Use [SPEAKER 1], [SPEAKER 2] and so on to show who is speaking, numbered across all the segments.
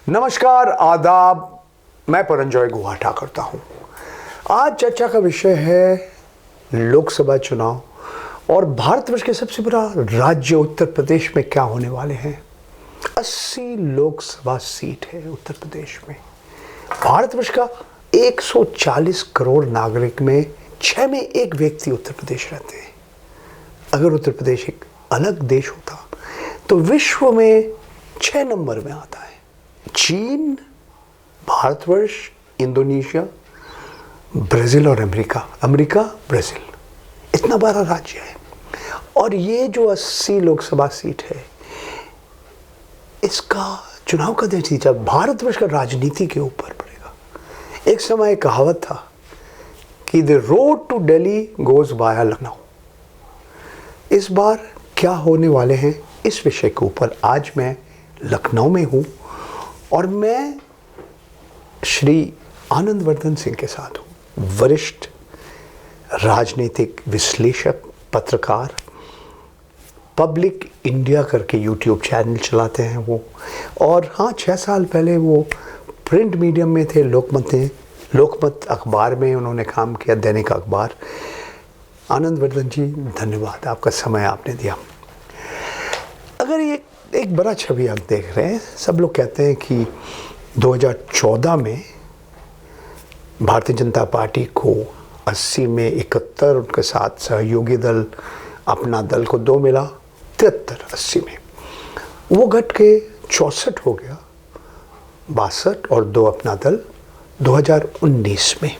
[SPEAKER 1] नमस्कार, आदाब। मैं परंजॉय गुहा करता हूँ। आज चर्चा का विषय है लोकसभा चुनाव और भारतवर्ष के सबसे बड़ा राज्य उत्तर प्रदेश में क्या होने वाले हैं। 80 लोकसभा सीट है उत्तर प्रदेश में। भारतवर्ष का 140 करोड़ नागरिक में 6 में 1 व्यक्ति उत्तर प्रदेश रहते हैं। अगर उत्तर प्रदेश एक अलग देश होता तो विश्व में 6 नंबर में आता है। चीन, भारतवर्ष, इंडोनेशिया, ब्राज़ील और अमेरिका, ब्राज़ील, इतना बड़ा राज्य है। और ये जो 80 लोकसभा सीट है, इसका चुनाव का नतीजा भारतवर्ष का राजनीति के ऊपर पड़ेगा। एक समय एक कहावत था कि the road to Delhi goes via Lucknow. इस बार क्या होने वाले हैं, इस विषय के ऊपर आज मैं लखनऊ में हूँ और मैं श्री आनंदवर्धन सिंह के साथ हूँ। वरिष्ठ राजनीतिक विश्लेषक, पत्रकार, पब्लिक इंडिया करके यूट्यूब चैनल चलाते हैं वो। और हाँ, 6 साल पहले वो प्रिंट मीडियम में थे, लोकमत अखबार में उन्होंने काम किया, दैनिक अखबार। आनंदवर्धन जी, धन्यवाद, आपका समय आपने दिया। अगर ये एक बड़ा छवि आप देख रहे हैं, सब लोग कहते हैं कि 2014 में भारतीय जनता पार्टी को 80 में 71, उनके साथ सहयोगी दल अपना दल को 2 मिला, 73 80 में वो घट के 64 हो गया, 62 और 2 अपना दल 2019 में।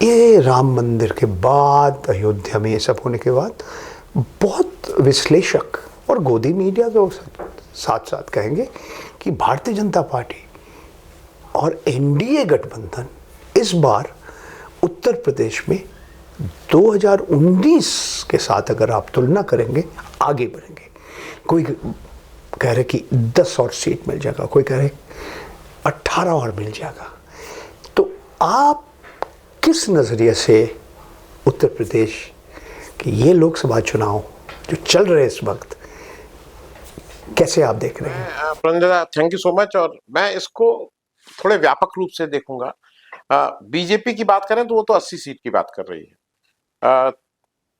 [SPEAKER 1] ये राम मंदिर के बाद, अयोध्या में ये सब होने के बाद बहुत विश्लेषक और गोदी मीडिया के साथ साथ कहेंगे कि भारतीय जनता पार्टी और एनडीए गठबंधन इस बार उत्तर प्रदेश में 2019 के साथ अगर आप तुलना करेंगे आगे बढ़ेंगे। कोई कह रहे कि 10 और सीट मिल जाएगा, कोई कह रहे 18 और मिल जाएगा। तो आप किस नज़रिए से उत्तर प्रदेश के ये लोकसभा चुनाव जो चल रहे हैं इस वक्त, कैसे आप देख रहे हैं?
[SPEAKER 2] परंजना, थैंक यू सो मच। और मैं इसको थोड़े व्यापक रूप से देखूंगा। बीजेपी की बात करें तो वो तो 80 सीट की बात कर रही है।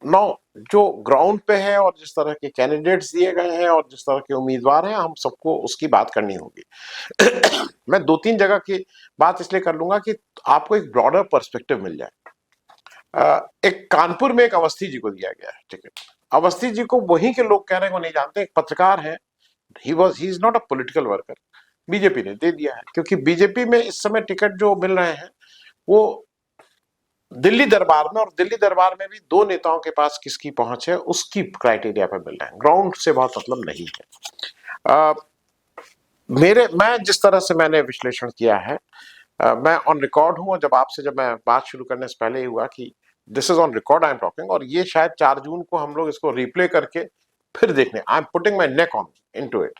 [SPEAKER 2] नौ जो ग्राउंड पे है और जिस तरह के कैंडिडेट्स दिए गए हैं और जिस तरह के उम्मीदवार हैं, हम सबको उसकी बात करनी होगी। मैं 2-3 जगह की बात इसलिए कर लूंगा कि आपको एक ब्रॉडर पर्सपेक्टिव मिल जाए। एक कानपुर में एक अवस्थी जी को दिया गया है टिकट। अवस्थी जी को वहीं के लोग कह रहे हैं वो नहीं जानते, एक पत्रकार है, he is not a political worker. BJP ने दे दिया है क्योंकि बीजेपी में इस समय टिकट जो मिल रहे हैं वो दिल्ली दरबार में, और दिल्ली दरबार में भी 2 नेताओं के पास किसकी पहुंच है उसकी क्राइटेरिया पर मिल रहे हैं। ग्राउंड से बहुत मतलब नहीं है। मैं जिस तरह से मैंने विश्लेषण किया है, मैं ऑन रिकॉर्ड हूं, जब मैं बात शुरू करने से पहले ही हुआ कि this is on record I am talking, और ये शायद 4 जून को हम लोग इसको रिप्ले करके फिर देखने, I am putting my neck on into it.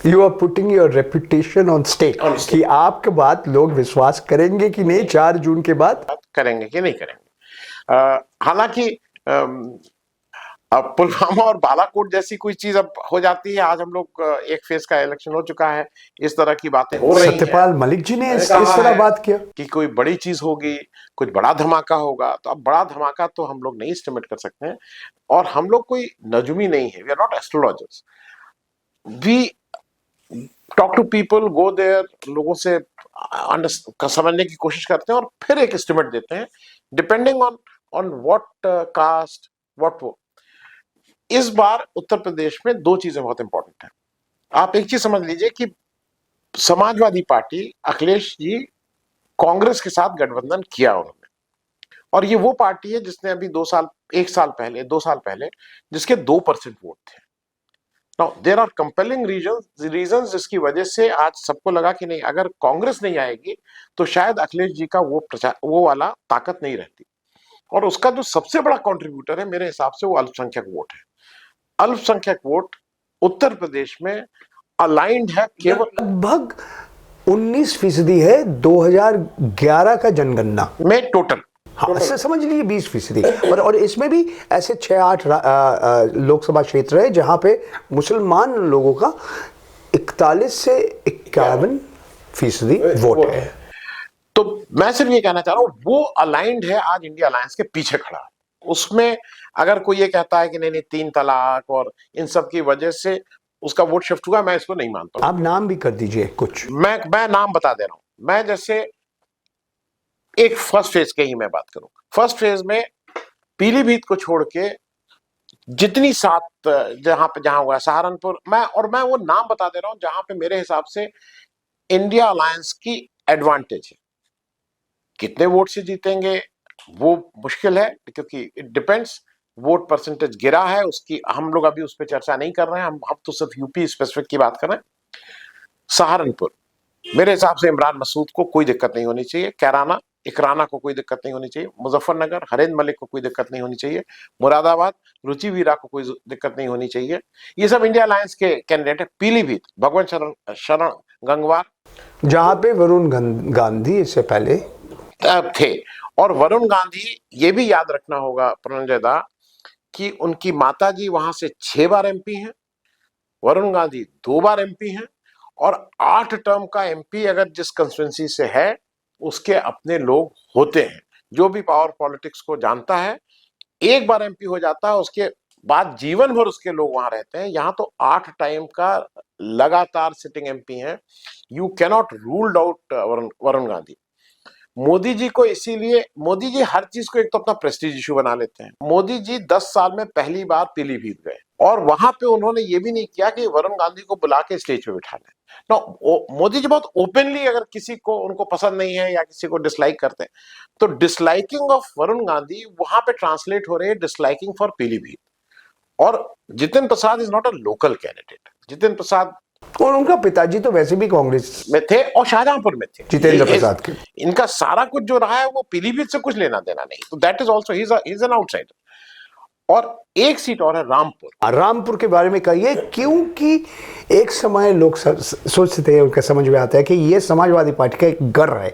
[SPEAKER 1] You are putting your reputation on stake कि आपके बात लोग विश्वास करेंगे कि नहीं, 4 जून के बाद
[SPEAKER 2] करेंगे कि नहीं करेंगे। हालांकि अब पुलवामा और बालाकोट जैसी कोई चीज अब हो जाती है। आज हम लोग एक फेज का इलेक्शन हो चुका है, इस तरह की बातें हो रही हैं।
[SPEAKER 1] सत्यपाल मलिक जी ने इस तरह बात किया
[SPEAKER 2] कि कोई बड़ी चीज होगी, कुछ बड़ा धमाका होगा। तो अब बड़ा धमाका तो हम लोग नहीं एस्टिमेट कर सकते हैं, और हम लोग कोई नजूमी नहीं है, we are not astrologers. We talk to people, go there, लोगों से समझने की कोशिश करते हैं और फिर एक एस्टिमेट देते हैं depending on what caste what वो। इस बार उत्तर प्रदेश में 2 चीजें बहुत इंपॉर्टेंट हैं। आप एक चीज समझ लीजिए कि समाजवादी पार्टी, अखिलेश जी कांग्रेस के साथ गठबंधन किया उन्होंने, और ये वो पार्टी है जिसने अभी 2 साल पहले जिसके 2% वोट थे। Now there are compelling reasons जिसकी वजह से आज सबको लगा कि नहीं, अगर कांग्रेस नहीं आएगी तो शायद अखिलेश जी का वो वाला ताकत नहीं रहती। और उसका जो सबसे बड़ा कंट्रीब्यूटर है मेरे हिसाब से वो अल्पसंख्यक वोट है। अल्पसंख्यक वोट उत्तर प्रदेश में अलाइंड है, केवल
[SPEAKER 1] लगभग 19% है 2011 का जनगणना
[SPEAKER 2] में टोटल।
[SPEAKER 1] हाँ, समझ लीजिए 20%। और इसमें भी ऐसे 6-8 लोकसभा क्षेत्र है जहां पे मुसलमान लोगों का 41 से 51% वोट है।
[SPEAKER 2] तो मैं सिर्फ ये कहना चाह रहा हूं वो अलाइंड है, आज इंडिया अलायंस के पीछे खड़ा है। उसमें अगर कोई ये कहता है कि नहीं नहीं 3 तलाक और इन सब की वजह से उसका वोट शिफ्ट हुआ, मैं इसको नहीं मानता।
[SPEAKER 1] आप नाम भी कर दीजिए कुछ।
[SPEAKER 2] मैं नाम बता दे रहा हूं। मैं जैसे एक फर्स्ट फेज के ही मैं बात करूं, फर्स्ट फेज में पीलीभीत को छोड़ के जितनी 7 जहां हुआ सहारनपुर, मैं वो नाम बता दे रहा हूं जहां पे मेरे हिसाब से इंडिया अलायंस की एडवांटेज है। कितने वोट से जीतेंगे वो मुश्किल है, क्योंकि इट डिपेंड्स। वोट परसेंटेज गिरा है, उसकी हम लोग अभी उस पर चर्चा नहीं कर रहे हैं। हम तो सिर्फ यूपी स्पेसिफिक की बात कर रहे हैं। सहारनपुर मेरे हिसाब से इमरान मसूद को कोई दिक्कत नहीं होनी चाहिए, कैराना इकराना को कोई दिक्कत नहीं होनी चाहिए, मुजफ्फरनगर हरेंद्र मलिक को कोई दिक्कत नहीं होनी चाहिए, मुरादाबाद रुचि वीरा को कोई दिक्कत नहीं होनी चाहिए। ये सब इंडिया अलायंस के कैंडिडेट है। पीलीभीत भगवंत शरण गंगवार,
[SPEAKER 1] जहां पे वरुण गांधी इससे पहले
[SPEAKER 2] थे। और वरुण गांधी, ये भी याद रखना होगा प्रणंजय दा कि उनकी माताजी वहां से 6 बार एमपी हैं, वरुण गांधी 2 बार एमपी हैं, और 8 टर्म का एमपी अगर जिस कंस्टिट्यूंसी से है उसके अपने लोग होते हैं। जो भी पावर पॉलिटिक्स को जानता है, एक बार एमपी हो जाता है, उसके बाद जीवन भर उसके लोग वहां रहते हैं। यहां तो 8 टाइम का लगातार सिटिंग एमपी है। You cannot ruled out Varun Gandhi. Modi ji को इसीलिए, मोदी जी हर चीज को एक तो अपना प्रेस्टीज इशू बना लेते हैं। मोदी जी 10 साल में पहली बार पीलीभीत गए और वहां पे उन्होंने ये भी नहीं किया कि वरुण गांधी को बुला के स्टेज पे बिठा लें। मोदी जी बहुत ओपनली, अगर किसी को उनको पसंद नहीं है या किसी को डिसलाइक करते हैं, तो डिसलाइकिंग ऑफ वरुण गांधी वहां पे ट्रांसलेट हो रही है डिसलाइकिंग फॉर पीलीभीत। और Jitin Prasad is not a local candidate. Jitin Prasad
[SPEAKER 1] और उनका पिताजी तो वैसे भी कांग्रेस
[SPEAKER 2] में थे और शाहजहांपुर में थे,
[SPEAKER 1] जितेंद्र प्रसाद के।
[SPEAKER 2] इनका सारा कुछ जो रहा है वो पीलीभीत से कुछ लेना देना नहीं। तो that is also he is an outsider. और एक सीट और है रामपुर।
[SPEAKER 1] रामपुर के बारे में कहिए, क्योंकि एक समय लोग सोचते थे, उनका समझ में आता है कि ये समाजवादी पार्टी का एक गर्व है।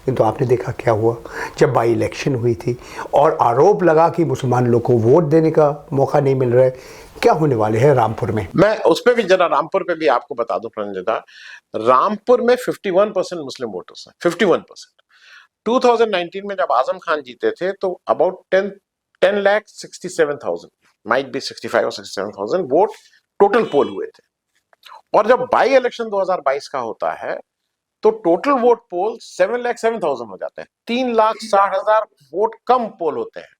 [SPEAKER 1] किंतु आपने देखा क्या हुआ जब बाई इलेक्शन हुई थी और आरोप लगा कि मुसलमान लोग को वोट देने का मौका नहीं मिल रहा है। क्या होने वाले हैं रामपुर में?
[SPEAKER 2] मैं उस पर भी जरा रामपुर पे भी आपको बता दूं प्रणजता, रामपुर में 51% मुस्लिम वोटर्स हैं। 51%। 2019 में जब आजम खान जीते थे तो अबाउट 10,67,000, माइट बी 65 और 67,000 वोट टोटल पोल हुए थे। और जब बाई इलेक्शन 2022 का होता है तो टोटल वोट पोल 7,07,000 हो जाते हैं। 3,60,000 वोट कम पोल होते हैं।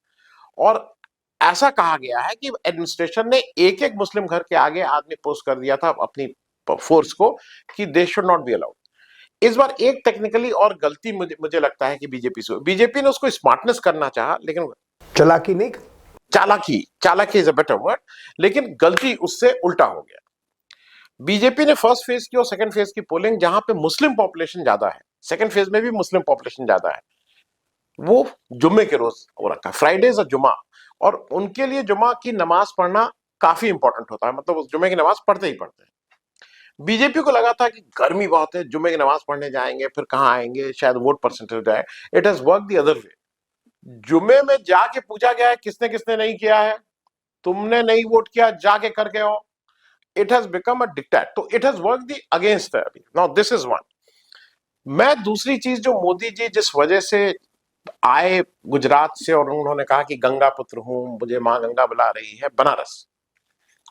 [SPEAKER 2] और ऐसा कहा गया है कि एडमिनिस्ट्रेशन ने एक एक मुस्लिम घर के आगे आदमी पोस्ट कर दिया था अपनी फोर्स को कि they should not be allowed. इस बार एक टेक्निकली और गलती मुझे लगता है कि बीजेपी ने उसको स्मार्टनेस करना चाहा, लेकिन
[SPEAKER 1] चालाकी नहीं,
[SPEAKER 2] चालाकी इज अ बेटर वर्ड, लेकिन गलती उससे उल्टा हो गया। बीजेपी ने फर्स्ट फेज की और सेकंड फेज की पोलिंग, जहां पे मुस्लिम पॉपुलेशन ज्यादा है, सेकंड फेज में भी मुस्लिम पॉपुलेशन ज्यादा है, वो जुम्मे के रोज हो रखा है, फ्राइडेज और जुमा। और उनके लिए जुमा की नमाज पढ़ना काफी इंपॉर्टेंट होता है, मतलब उस जुम्मे की नमाज पढ़ते ही पढ़ते हैं। बीजेपी को लगा था कि गर्मी बहुत है, जुम्मे की नमाज पढ़ने जाएंगे, फिर कहां आएंगे, शायद वोट परसेंटेज जाए। It has work the other way. जुम्मे में जाके पूछा गया है किसने किसने नहीं किया है, तुमने नहीं वोट किया, जाके करके आओ। It has become a dictate. तो it has work the against अभी। Now this is one. मैं दूसरी चीज जो मोदी जी जिस वजह से आए गुजरात से और उन्होंने कहा कि गंगा पुत्र हूं, मुझे मां गंगा बुला रही है, बनारस।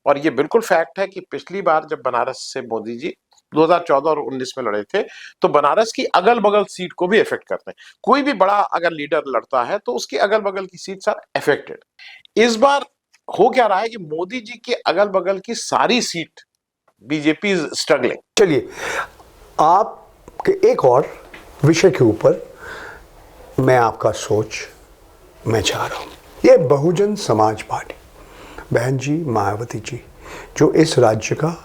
[SPEAKER 2] और ये बिल्कुल फैक्ट है कि पिछली बार जब बनारस से मोदी जी 2014 और 19 में लड़े थे तो बनारस की अगल बगल सीट को भी इफेक्ट करते हैं। कोई भी बड़ा अगर लीडर लड़ता है तो उसकी अगल बगल की सीट्स आर इफेक्टेड। इस बार हो क्या रहा है कि मोदी जी के अगल बगल की सारी सीट बीजेपी इज स्ट्रगलिंग।
[SPEAKER 1] चलिए, आपके एक और विषय के ऊपर मैं आपका सोच मैं चाह रहा हूं। ये बहुजन समाज पार्टी, बहन जी मायावती जी, जो इस राज्य का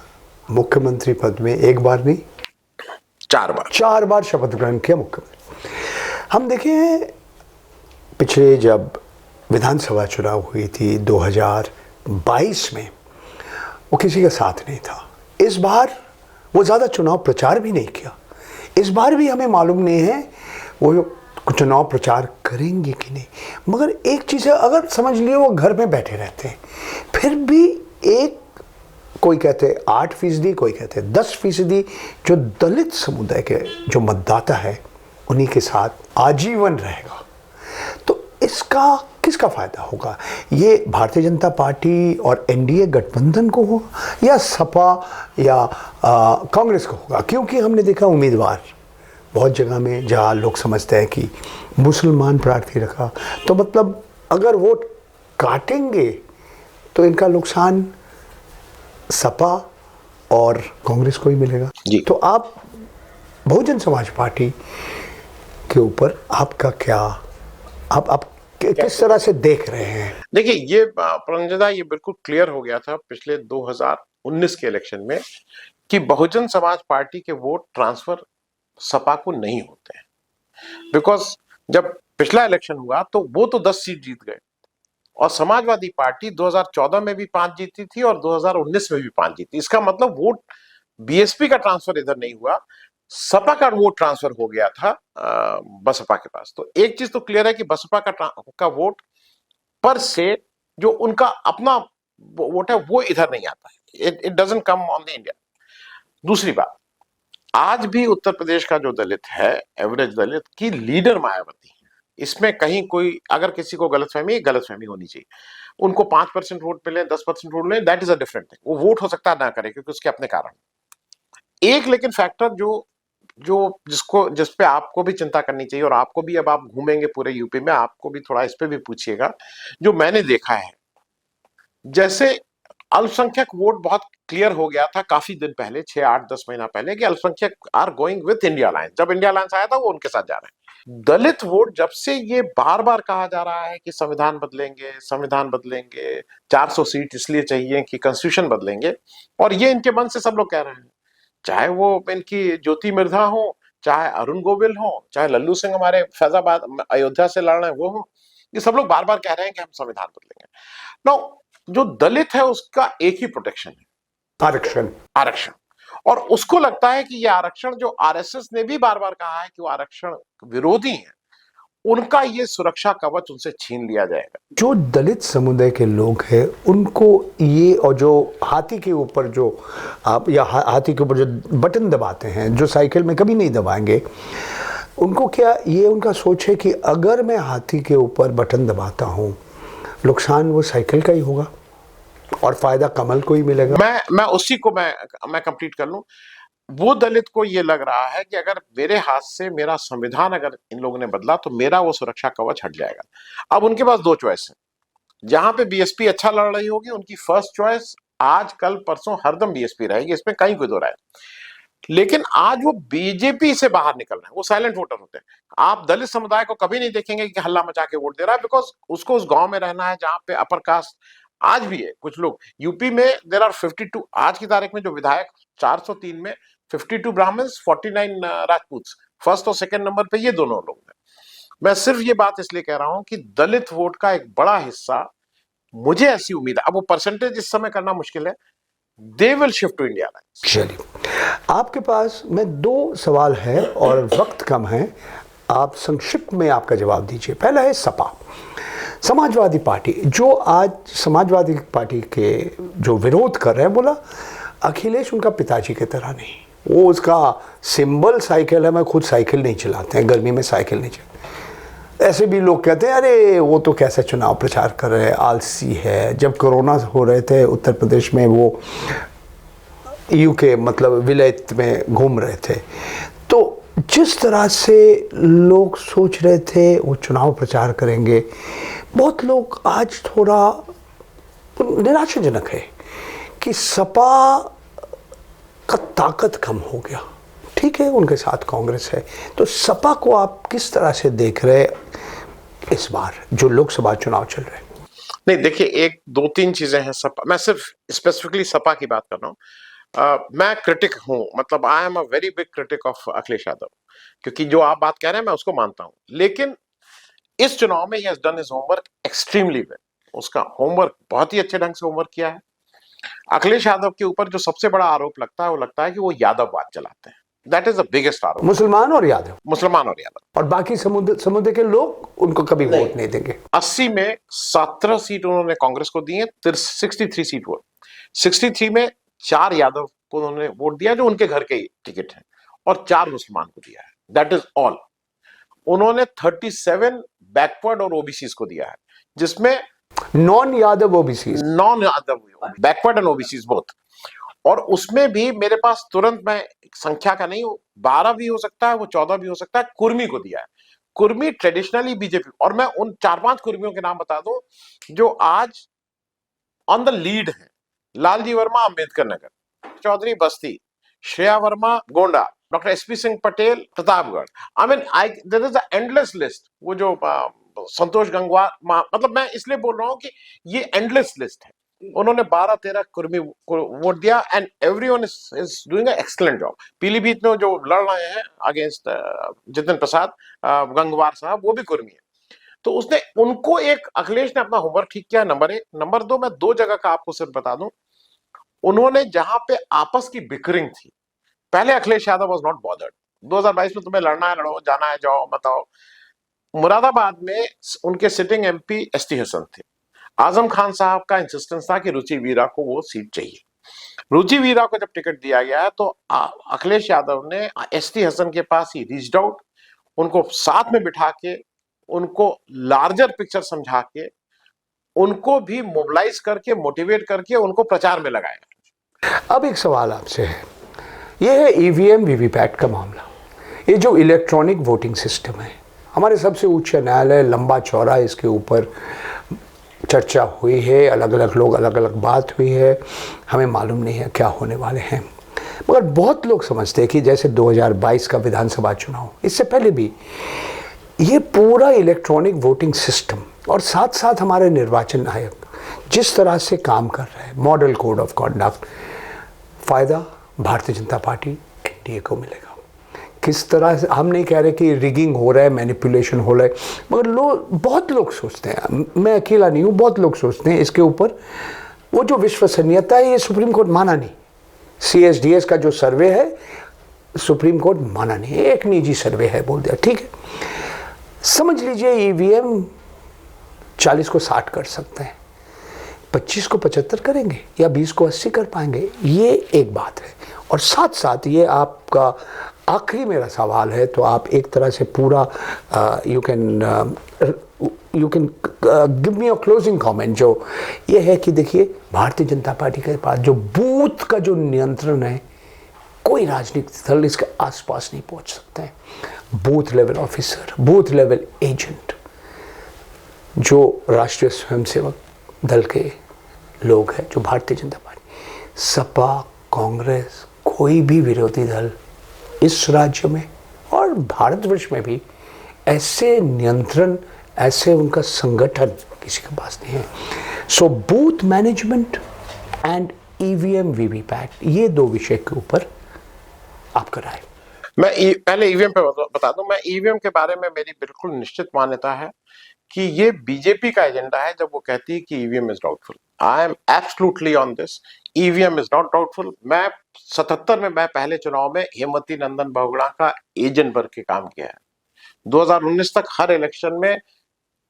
[SPEAKER 1] मुख्यमंत्री पद में एक बार नहीं 4 बार शपथ ग्रहण किया मुख्यमंत्री। हम देखें पिछले जब विधानसभा चुनाव हुई थी 2022 में, वो किसी का साथ नहीं था। इस बार वो ज़्यादा चुनाव प्रचार भी नहीं किया। इस बार भी हमें मालूम नहीं है वो चुनाव प्रचार करेंगे कि नहीं। मगर एक चीज़ है, अगर समझ लिए वो घर में बैठे रहते हैं, फिर भी एक कोई कहते 8%, कोई कहते 10%, जो दलित समुदाय के जो मतदाता है उन्हीं के साथ आजीवन रहेगा। तो इसका किसका फायदा होगा? ये भारतीय जनता पार्टी और एनडीए गठबंधन को हो या सपा या कांग्रेस को होगा? क्योंकि हमने देखा उम्मीदवार बहुत जगह में जहाँ लोग समझते हैं कि मुसलमान प्रार्थी रखा, तो मतलब अगर वोट काटेंगे तो इनका नुकसान सपा और कांग्रेस को ही मिलेगा। तो आप बहुजन समाज पार्टी के ऊपर आपका क्या, आप किस तरह से देख रहे हैं?
[SPEAKER 2] देखिए, ये परंजदा, ये बिल्कुल क्लियर हो गया था पिछले 2019 के इलेक्शन में कि बहुजन समाज पार्टी के वोट ट्रांसफर सपा को नहीं होते हैं। बिकॉज जब पिछला इलेक्शन हुआ तो वो तो 10 सीट जीत गए और समाजवादी पार्टी 2014 में भी 5 जीती थी और 2019 में भी 5 जीती। इसका मतलब वोट बीएसपी का ट्रांसफर इधर नहीं हुआ, सपा का वोट ट्रांसफर हो गया था बसपा के पास। तो एक चीज तो क्लियर है कि बसपा का वोट पर से जो उनका अपना वोट है वो इधर नहीं आता है, it doesn't come on the India. दूसरी बात, आज भी उत्तर प्रदेश का जो दलित है, एवरेज दलित की लीडर मायावती है। इसमें कहीं कोई अगर किसी को गलतफहमी होनी चाहिए। उनको 5% वोट मिले, 10% वोट मिले, that is a different thing. वो वोट हो सकता है ना करे क्योंकि उसके अपने कारण। एक लेकिन फैक्टर जिस पे आपको भी चिंता करनी चाहिए और आपको भी, अब आप घूमेंगे पूरे यूपी में, आपको भी थोड़ा इस पे भी पूछिएगा, जो मैंने देखा है, जैसे अल्पसंख्यक वोट बहुत क्लियर हो गया था काफी दिन पहले, 6, 8, 10 महीना पहले, कि अल्पसंख्यक are going with India alliance. जब इंडिया अलायंस आया था वो उनके साथ जा रहे हैं। दलित वोट जब से ये बार बार कहा जा रहा है कि संविधान बदलेंगे, 400 सीट इसलिए चाहिए कि कॉन्स्टिट्यूशन बदलेंगे, और ये इनके मन से सब लोग कह रहे हैं, चाहे वो इनकी ज्योति मिर्धा हो, चाहे अरुण गोविल हो, चाहे लल्लू सिंह हमारे फैजाबाद अयोध्या से लड़ रहे हैं वो हो, ये सब लोग बार बार कह रहे हैं कि हम संविधान बदलेंगे। नो, जो दलित है उसका एक ही प्रोटेक्शन है, आरक्षण। और उसको लगता है कि ये आरक्षण, जो आरएसएस ने भी बार बार कहा है कि वो आरक्षण विरोधी है, उनका ये सुरक्षा कवच उनसे छीन लिया जाएगा।
[SPEAKER 1] जो दलित समुदाय के लोग हैं उनको ये, और जो हाथी के ऊपर जो आप या हाथी के ऊपर जो बटन दबाते हैं, जो साइकिल में कभी नहीं दबाएंगे, उनको क्या ये उनका सोच है कि अगर मैं हाथी के ऊपर बटन दबाता हूँ, नुकसान वो साइकिल का ही होगा और फायदा कमल को ही मिलेगा?
[SPEAKER 2] मैं उसी को मैं कंप्लीट कर लूं। वो दलित को ये लग रहा है कि अगर मेरे हाथ से मेरा संविधान अगर इन लोगों ने बदला तो मेरा वो सुरक्षा कवच हट जाएगा। अब उनके पास 2 चॉइस है। जहां पे बीएसपी अच्छा लड़ रही होगी, उनकी फर्स्ट चॉइस आज कल परसों हरदम बीएसपी रहेगी, इसमें कहीं कोई दो राय। लेकिन आज वो बीजेपी से बाहर निकल रहे हैं, वो साइलेंट वोटर होते हैं। आप दलित समुदाय को कभी नहीं देखेंगे कि हल्ला मचा के वोट दे रहा है, बिकॉज उसको उस गांव में रहना है जहां पे अपर कास्ट आज भी है। कुछ लोग यूपी में देर आर 52, आज की तारीख में जो विधायक 403 में 52 ब्राह्मण्स, 49 राजपूत, फर्स्ट और सेकंड नंबर पे ये दोनों लोग हैं। मैं सिर्फ ये बात इसलिए कह रहा हूं कि दलित वोट का एक बड़ा हिस्सा, मुझे ऐसी उम्मीद है, अब वो परसेंटेज इस समय करना मुश्किल है, they will shift to India.
[SPEAKER 1] चलिए, आपके पास में 2 सवाल है और वक्त कम है, आप संक्षिप्त में आपका जवाब दीजिए। पहला है सपा, समाजवादी पार्टी, जो आज समाजवादी पार्टी के जो विरोध कर रहे हैं, बोला अखिलेश उनका पिताजी की तरह नहीं, वो उसका सिंबल साइकिल है, मैं खुद साइकिल नहीं चलाते हैं, गर्मी में साइकिल नहीं चलाते। ऐसे भी लोग कहते हैं अरे वो तो कैसे चुनाव प्रचार कर रहे हैं, आलसी है। जब कोरोना हो रहे थे उत्तर प्रदेश में, वो यूके मतलब विलायत में घूम रहे थे, तो जिस तरह से लोग सोच रहे थे वो चुनाव प्रचार करेंगे, बहुत लोग आज थोड़ा निराशाजनक है कि सपा का ताकत कम हो गया। ठीक है, उनके साथ कांग्रेस है, तो सपा को आप किस तरह से देख रहे इस बार जो लोकसभा चुनाव चल रहे हैं?
[SPEAKER 2] नहीं, देखिए, 1-2-3 चीजें हैं सपा, मैं सिर्फ स्पेसिफिकली सपा की बात कर रहा हूँ। मैं क्रिटिक हूं, मतलब I am a very big critic of Akhilesh Yadav, क्योंकि जो आप बात कह रहे हैं मैं उसको मानता हूं, लेकिन इस चुनाव में he has done his homework extremely well. उसका होमवर्क बहुत ही अच्छे ढंग से होमवर्क किया है। अखिलेश यादव के ऊपर जो सबसे बड़ा आरोप लगता है वो लगता है कि वो यादववाद चलाते हैं। दैट इज द बिगेस्ट आरोप।
[SPEAKER 1] मुसलमान और यादव,
[SPEAKER 2] और
[SPEAKER 1] बाकी समुदाय के लोग उनको कभी वोट नहीं देंगे।
[SPEAKER 2] 80 में 17 सीट उन्होंने कांग्रेस को दी है, 63 सीट वोट, 63 में 4 यादव को उन्होंने वोट दिया जो उनके घर के टिकट है, और 4 मुसलमान को दिया है, दैट इज ऑल। उन्होंने 37 बैकवर्ड और ओबीसी को दिया है, जिसमें
[SPEAKER 1] non Yadav OBC,
[SPEAKER 2] non Yadav, backward and OBC both. और उसमें भी मेरे पास तुरंत, मैं संख्या का नहीं, 12 भी हो सकता है, वो 14 भी हो सकता है, कुर्मी को दिया है। कुर्मी ट्रेडिशनली बीजेपी, और मैं उन 4-5 कुर्मियों के नाम बता दूं जो आज ऑन द लीड है। Lalji Verma Ambedkar Nagar, Chaudhary Basti, Shreya Verma Gonda, doctor SP Singh Patel Pratapgarh. I mean I there is a endless list. वो जो संतोष गंगवार, मतलब मैं इसलिए बोल रहा हूं कि ये एंडलेस लिस्ट है। उन्होंने 12-13 कुर्मी को वोट दिया, and everyone is doing an excellent job. Pilibhit में जो लड़ रहे हैं अगेंस्ट जितिन प्रसाद गंगवार साहब, वो भी कुर्मी है। तो उसने उनको एक, अखिलेश ने अपना होमवर्क ठीक किया, नंबर 1। नंबर 2, मैं 2 जगह का आपको सिर्फ बता दूं। उन्होंने जहां पे आपस की बिकरिंग थी, पहले Akhilesh Yadav was not bothered. 2022 में तुम्हें लड़ना है लड़ो, जाना है जाओ, बताओ। मुरादाबाद में उनके सिटिंग एमपी एसटी हसन थे। आजम खान साहब का इंसिस्टेंस था कि रुचि वीरा को वो सीट चाहिए। रुचि वीरा को जब टिकट दिया गया है, तो अखिलेश यादव ने एसटी हसन के पास ही रीच्ड आउट, उनको साथ में बिठा के, उनको लार्जर पिक्चर समझा के, उनको भी मोबिलाइज करके, मोटिवेट करके उनको प्रचार में लगाया।
[SPEAKER 1] अब एक सवाल आपसे है, ये है ईवीएम वीवीपैट का मामला। ये जो इलेक्ट्रॉनिक वोटिंग सिस्टम है, हमारे सबसे उच्च न्यायालय लंबा चौड़ा इसके ऊपर चर्चा हुई है, अलग अलग लोग अलग अलग बात हुई है, हमें मालूम नहीं है क्या होने वाले हैं। मगर बहुत लोग समझते हैं कि जैसे 2022 का विधानसभा चुनाव, इससे पहले भी ये पूरा इलेक्ट्रॉनिक वोटिंग सिस्टम और साथ साथ हमारे निर्वाचन आयोग जिस तरह से काम कर रहे हैं, मॉडल कोड ऑफ कॉन्डक्ट, फ़ायदा भारतीय जनता पार्टी एनडीए को मिलेगा। किस तरह से, हम नहीं कह रहे कि रिगिंग हो रहा है, मैनिपुलेशन हो रहा है, मगर बहुत लोग सोचते हैं, मैं अकेला नहीं हूँ, बहुत लोग सोचते हैं इसके ऊपर। वो जो विश्वसनीयता है, ये सुप्रीम कोर्ट माना नहीं। CSDS का जो सर्वे है, सुप्रीम कोर्ट माना नहीं, एक निजी सर्वे है, बोल दिया, ठीक है। समझ लीजिए ईवीएम 40 को 60 कर सकते हैं, 25 को 75 करेंगे या 20 को 80 कर पाएंगे, ये एक बात है। और साथ साथ ये आपका आखिरी मेरा सवाल है, तो आप एक तरह से पूरा you can give me a closing comment, जो ये है कि देखिए, भारतीय जनता पार्टी के पास जो बूथ का जो नियंत्रण है, कोई राजनीतिक दल इसके आसपास नहीं पहुंच सकते हैं। Booth level officer, booth level agent, जो राष्ट्रीय स्वयंसेवक दल के लोग हैं, जो भारतीय जनता पार्टी, सपा, कांग्रेस, कोई भी विरोधी दल इस राज्य में और भारतवर्ष में भी ऐसे नियंत्रण, ऐसे उनका संगठन किसी के पास नहीं है। So booth management and EVM VVPAT, ये 2 विषय के ऊपर आपका राय।
[SPEAKER 2] मैं पहले ईवीएम पे बता दूं, मैं ईवीएम के बारे में मेरी बिल्कुल निश्चित मान्यता है कि ये बीजेपी का एजेंडा है जब वो कहती है कि EVM is doubtful. I am absolutely on this, EVM is not doubtful. मैं 77 में, मैं पहले चुनाव में हेमवती नंदन बहुगुणा का एजेंट बन के काम किया है। 2019 तक हर इलेक्शन में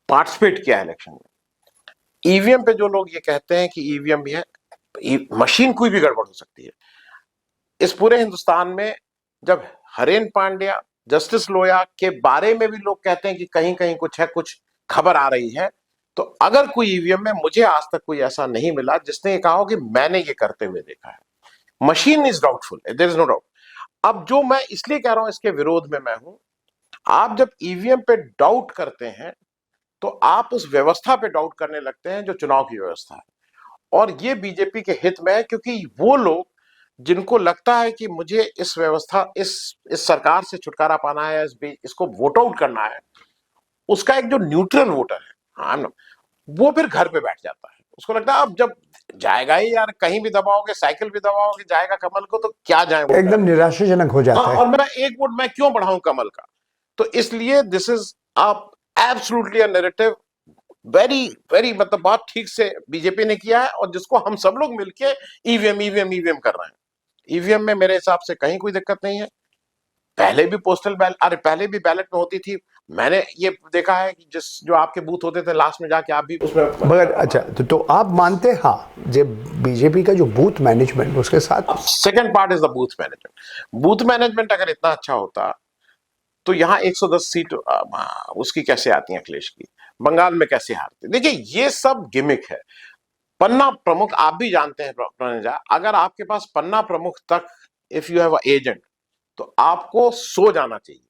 [SPEAKER 2] पार्टिसिपेट किया है इलेक्शन में। ईवीएम पे जो लोग ये कहते हैं कि ईवीएम भी है, मशीन कोई भी गड़बड़ हो सकती है। इस पूरे हिंदुस्तान में जब हरेन पांड्या, जस्टिस लोया के बारे में भी लोग कहते हैं कि कहीं कहीं कुछ है, कुछ खबर आ रही है, तो अगर कोई ईवीएम में, मुझे आज तक कोई ऐसा नहीं मिला जिसने ये कहा हो कि मैंने ये करते हुए देखा है। Machine is doubtful, there is no doubt. अब जो मैं इसलिए कह रहा हूं, इसके विरोध में मैं हूं, आप जब ईवीएम पे डाउट करते हैं तो आप उस व्यवस्था पे डाउट करने लगते हैं जो चुनाव की व्यवस्था है। और ये बीजेपी के हित में है, क्योंकि वो लोग जिनको लगता है कि मुझे इस व्यवस्था, इस सरकार से छुटकारा पाना है, इसको वोट आउट करना है, उसका एक जो न्यूट्रल वोटर है, हाँ ना, वो फिर घर पे बैठ जाता है। उसको लगता है अब जब जाएगा ही यार, कहीं भी दबाओगे, साइकिल भी दबाओगे, जाएगा कमल को, तो क्या जाए,
[SPEAKER 1] एकदम निराशाजनक हो जाता है।
[SPEAKER 2] और मेरा एक वोट मैं क्यों बढ़ाऊं कमल का। तो इसलिए this is absolutely a narrative, very very, मतलब बहुत ठीक से बीजेपी ने किया है, और जिसको हम सब लोग मिलके ईवीएम ईवीएम ईवीएम कर रहे हैं। ईवीएम में मेरे हिसाब से कहीं कोई दिक्कत नहीं है। पहले भी पोस्टल बैलेट, अरे पहले भी बैलेट में होती थी। मैंने ये देखा है कि जो आपके बूथ होते थे लास्ट में जाके आप भी उसमें,
[SPEAKER 1] मगर अच्छा तो आप मानते हैं हाँ जब बीजेपी का जो बूथ मैनेजमेंट उसके साथ
[SPEAKER 2] second part is the booth management. Booth management अगर इतना अच्छा होता तो यहाँ 110 सीट उसकी कैसे आती है अखिलेश की, बंगाल में कैसे हारते। देखिए ये सब गिमिक है। पन्ना प्रमुख आप भी जानते हैं प्रणजा, अगर आपके पास पन्ना प्रमुख तक इफ यू हैव एजेंट तो आपको सो जाना चाहिए,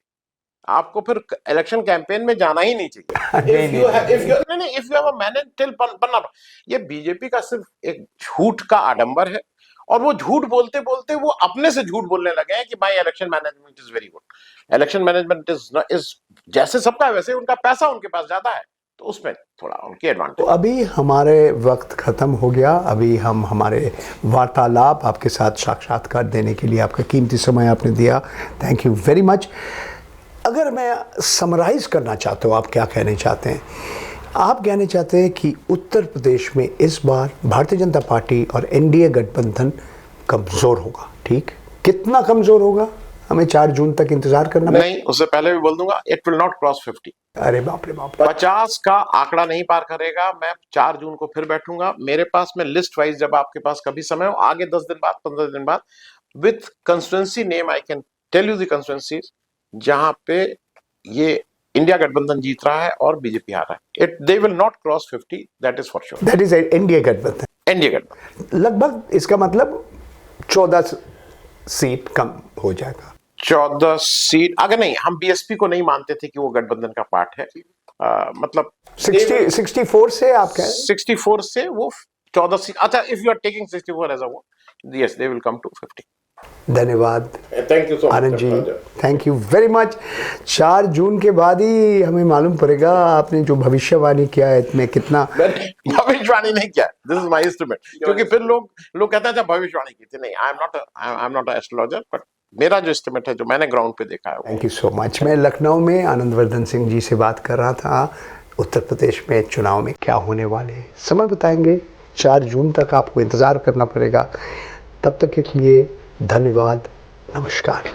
[SPEAKER 2] आपको फिर इलेक्शन कैंपेन में जाना ही नहीं चाहिए। If you have a manage till पन्ना। ये बीजेपी का सिर्फ एक झूठ का आडंबर है, और वो झूठ बोलते बोलते वो अपने से झूठ बोलने लगे हैं कि भाई election management is very good. Election management is जैसे सबका वैसे उनका पैसा उनके पास ज्यादा है, तो उसमें थोड़ा उनकी
[SPEAKER 1] तो
[SPEAKER 2] एडवांटेज।
[SPEAKER 1] अभी हमारे वक्त खत्म हो गया। अभी हम हमारे वार्तालाप आपके साथ साक्षात्कार देने के लिए आपका कीमती समय आपने दिया, थैंक यू वेरी मच। अगर मैं समराइज करना चाहता हूँ, आप क्या कहना चाहते हैं? आप कहना चाहते हैं कि उत्तर प्रदेश में इस बार भारतीय जनता पार्टी और एनडीए गठबंधन कमजोर होगा, ठीक? कितना कमजोर होगा हमें 4 जून तक इंतजार करना पड़ेगा?
[SPEAKER 2] नहीं, उससे पहले भी बोल दूंगा, इट विल नॉट क्रॉस 50।
[SPEAKER 1] अरे बाप रे बाप।
[SPEAKER 2] 50 का आंकड़ा नहीं पार करेगा। मैं 4 जून को फिर बैठूंगा, मेरे पास में लिस्ट वाइज, जब आपके पास कभी समय हो आगे 10 दिन बाद 15 दिन बाद, with constituency name I can tell you the constituencies जहां पे ये इंडिया गठबंधन जीत रहा है और बीजेपी हार रहा है। It they will not cross 50, that is for sure.
[SPEAKER 1] That is NDA गठबंधन।
[SPEAKER 2] एनडीए गठबंधन
[SPEAKER 1] लगभग इसका मतलब 14 सीट कम हो जाएगा।
[SPEAKER 2] 14 सीट, अगर नहीं, हम बीएसपी को नहीं मानते थे कि वो गठबंधन का पार्ट है। मतलब
[SPEAKER 1] 64 से आप कह रहे हैं?
[SPEAKER 2] 64 से वो 14 सीट। अच्छा, if you are taking 64 as a वो, yes they will come to 50।
[SPEAKER 1] धन्यवाद
[SPEAKER 2] thank you so much
[SPEAKER 1] Anand ji, thank you very much. 4 जून के बाद ही हमें मालूम पड़ेगा आपने जो भविष्यवाणी किया है इसमें कितना।
[SPEAKER 2] भविष्यवाणी नहीं किया, दिस इज माय एस्टिमेट। क्योंकि फिर लोग कहते हैं भविष्यवाणी की थी। नहीं, I am not a astrologer, but मेरा जो एस्टिमेट है, जो मैंने ग्राउंड पे देखा है।
[SPEAKER 1] Thank you so much. मैं लखनऊ में आनंदवर्धन सिंह जी से बात कर रहा था। उत्तर प्रदेश में चुनाव में क्या होने वाले हैं समय बताएंगे। 4 जून तक आपको इंतज़ार करना पड़ेगा। तब तक के लिए धन्यवाद, नमस्कार।